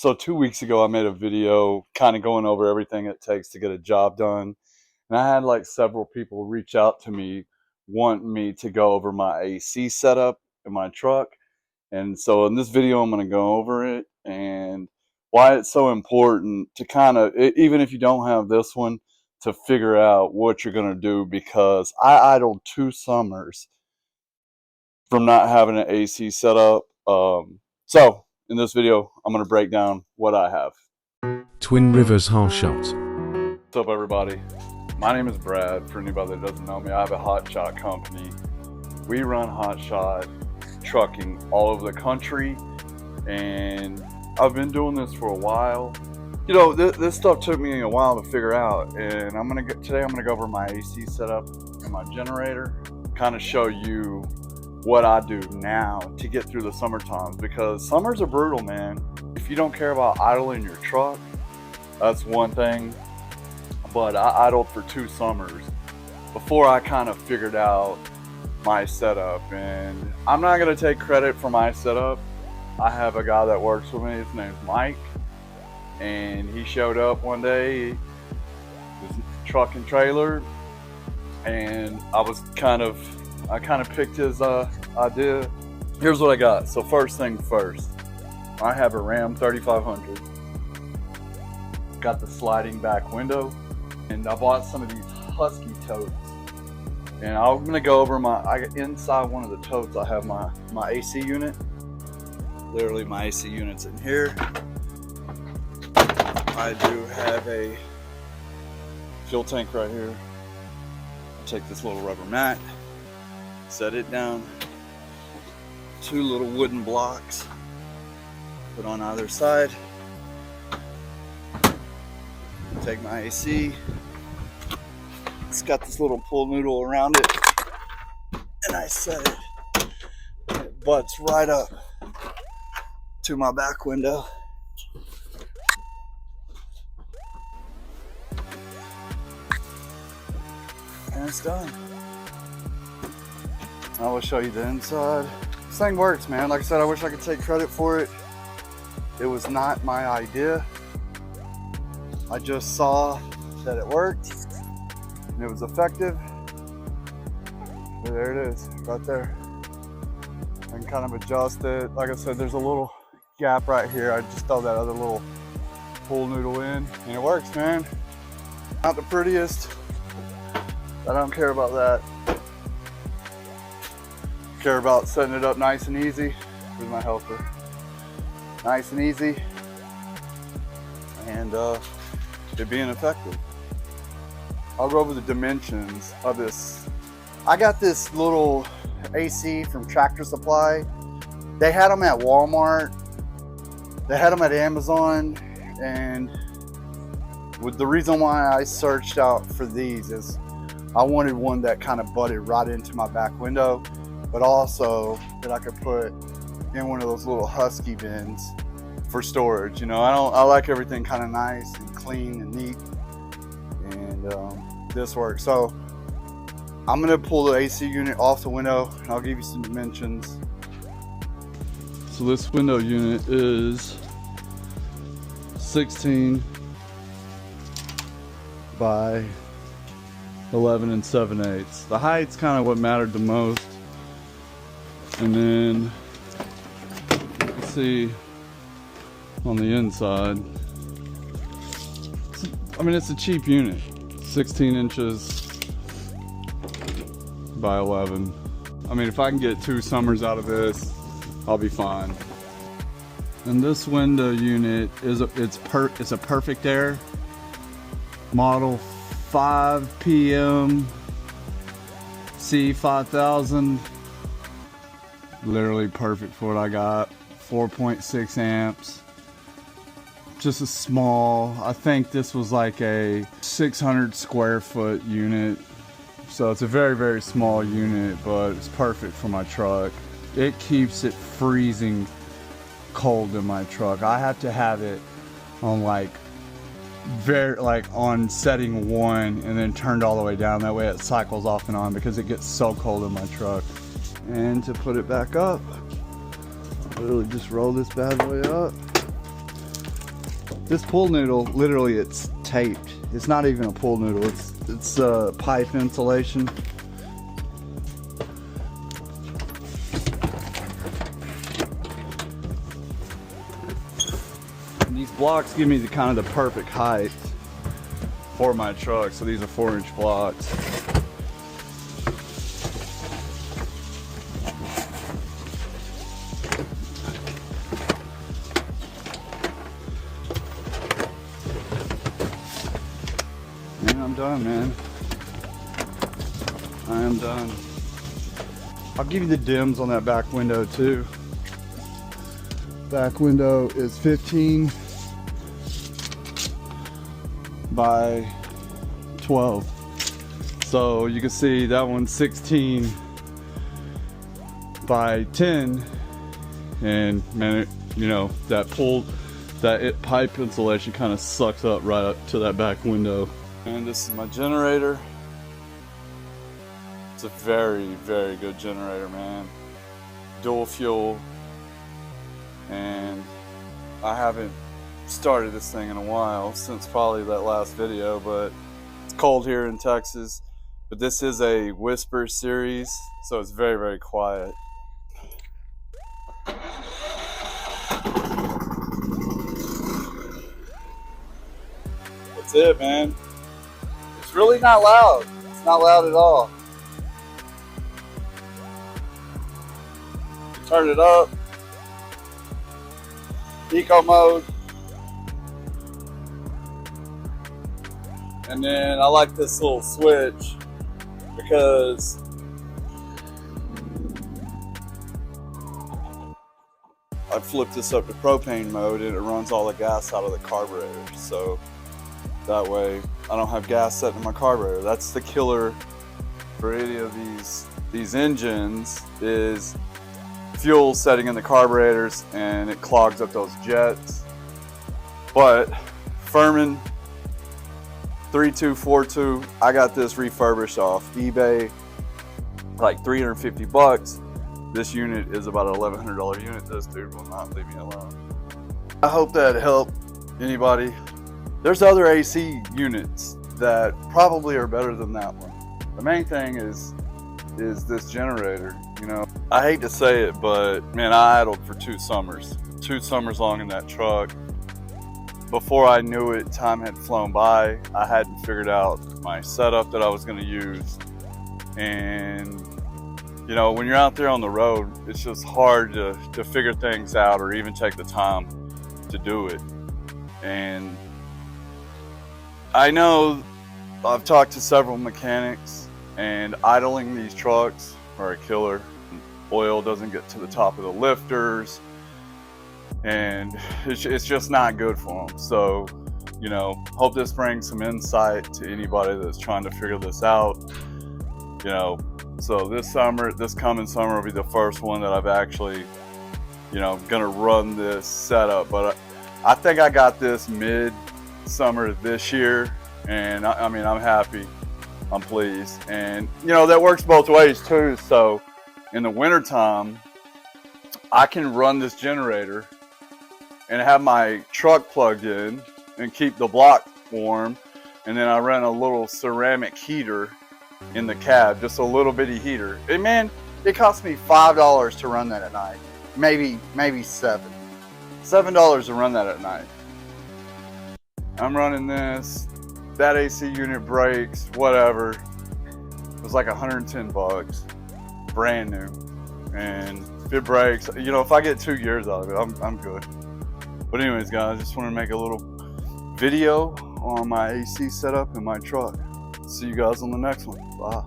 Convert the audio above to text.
So 2 weeks ago, I made a video kind of going over everything it takes to get a job done. And I had like several people reach out to me wanting me to go over my AC setup in my truck. And so in this video, I'm going to go over it and why it's so important to kind of, even if you don't have this one, to figure out what you're going to do, because I idled 2 summers from not having an AC set up. So in this video, I'm going to break down what I have. Twin Rivers HOTSHOT. What's up, everybody? My name is Brad. For anybody that doesn't know me, I have a HOTSHOT company. We run HOTSHOT trucking all over the country, and I've been doing this for a while. You know, this stuff took me a while to figure out, and today I'm gonna go over my AC setup and my generator, kind of show you what I do now to get through the summer times, because summers are brutal, man. If you don't care about idling your truck, that's one thing, but I idled for 2 summers before I kind of figured out my setup. And I'm not going to take credit for my setup. I have a guy that works with me. His name's Mike, and he showed up one day, his truck and trailer, and I kind of picked his idea. Here's what I got. So first thing first, I have a Ram 3500. Got the sliding back window, and I bought some of these Husky totes. And I'm gonna go over inside one of the totes, I have my AC unit. Literally, my AC unit's in here. I do have a fuel tank right here. I'll take this little rubber mat, set it down, 2 little wooden blocks, put on either side. Take my AC. It's got this little pull noodle around it, and I set it. It butts right up to my back window. And it's done. I will show you the inside. This thing works, man. Like I said, I wish I could take credit for it. It was not my idea. I just saw that it worked and it was effective. There it is, right there. I can kind of adjust it. Like I said, there's a little gap right here. I just throw that other little pull noodle in, and it works, man. Not the prettiest. I don't care about that. Care about setting it up nice and easy. Here's my helper. Nice and easy, and it being effective. I'll go over the dimensions of this. I got this little AC from Tractor Supply. They had them at Walmart. They had them at Amazon, and the reason why I searched out for these is I wanted one that kind of butted right into my back window, but also that I could put in one of those little Husky bins for storage. You know, I like everything kind of nice and clean and neat, and this works. So I'm gonna pull the AC unit off the window, and I'll give you some dimensions. So this window unit is 16 by 11 7/8. The height's kind of what mattered the most. And then let's see on the inside. I mean, it's a cheap unit, 16 inches by 11. I mean, if I can get 2 summers out of this, I'll be fine. And this window unit is it's a Perfect Air model 5 PM C5000. Literally perfect for what I got. 4.6 amps. Just a small, I think this was like a 600 square foot unit. So it's a very, very small unit, but it's perfect for my truck. It keeps it freezing cold in my truck. I have to have it on on setting 1 and then turned all the way down. That way it cycles off and on because it gets so cold in my truck. And to put it back up, literally just roll this bad boy up. This pool noodle, literally it's taped. It's not even a pool noodle, it's pipe insulation. And these blocks give me the kind of the perfect height for my truck. So these are 4-inch blocks. I'm done, man. I am done. I'll give you the dims on that back window too. Back window is 15 by 12. So you can see that one's 16 by 10. And man, you know, that pipe insulation kind of sucks up right up to that back window. And this is my generator. It's a very, very good generator, man. Dual fuel. And I haven't started this thing in a while, since probably that last video, but it's cold here in Texas. But this is a whisper series, so it's very, very quiet. That's it, man. It's really not loud. It's not loud at all. Turn it up. Eco mode. And then I like this little switch because I flip this up to propane mode and it runs all the gas out of the carburetor. So that way I don't have gas set in my carburetor. That's the killer for any of these engines, is fuel setting in the carburetors and it clogs up those jets. But Firman 3242, I got this refurbished off eBay, like 350 bucks. This unit is about an $1,100 unit. This dude will not leave me alone. I hope that helped anybody. There's other AC units that probably are better than that one. The main thing is this generator. You know, I hate to say it, but man, I idled for 2 summers long in that truck. Before I knew it, time had flown by. I hadn't figured out my setup that I was going to use. And you know, when you're out there on the road, it's just hard to figure things out or even take the time to do it. And I know I've talked to several mechanics, and idling these trucks are a killer. Oil doesn't get to the top of the lifters, and it's just not good for them. So, you know, hope this brings some insight to anybody that's trying to figure this out. You know, so this coming summer will be the first one that I've actually, you know, gonna run this setup. But I think I got this mid-summer this year, and I mean, I'm happy, I'm pleased. And you know, that works both ways too. So in the wintertime, I can run this generator and have my truck plugged in and keep the block warm. And then I run a little ceramic heater in the cab, just a little bitty heater. And man, it cost me $5 to run that at night. Maybe $7 to run that at night. I'm running this, that AC unit breaks, whatever. It was like 110 bucks, brand new. And if it breaks, you know, if I get 2 years out of it, I'm good. But anyways, guys, I just want to make a little video on my AC setup in my truck. See you guys on the next one. Bye.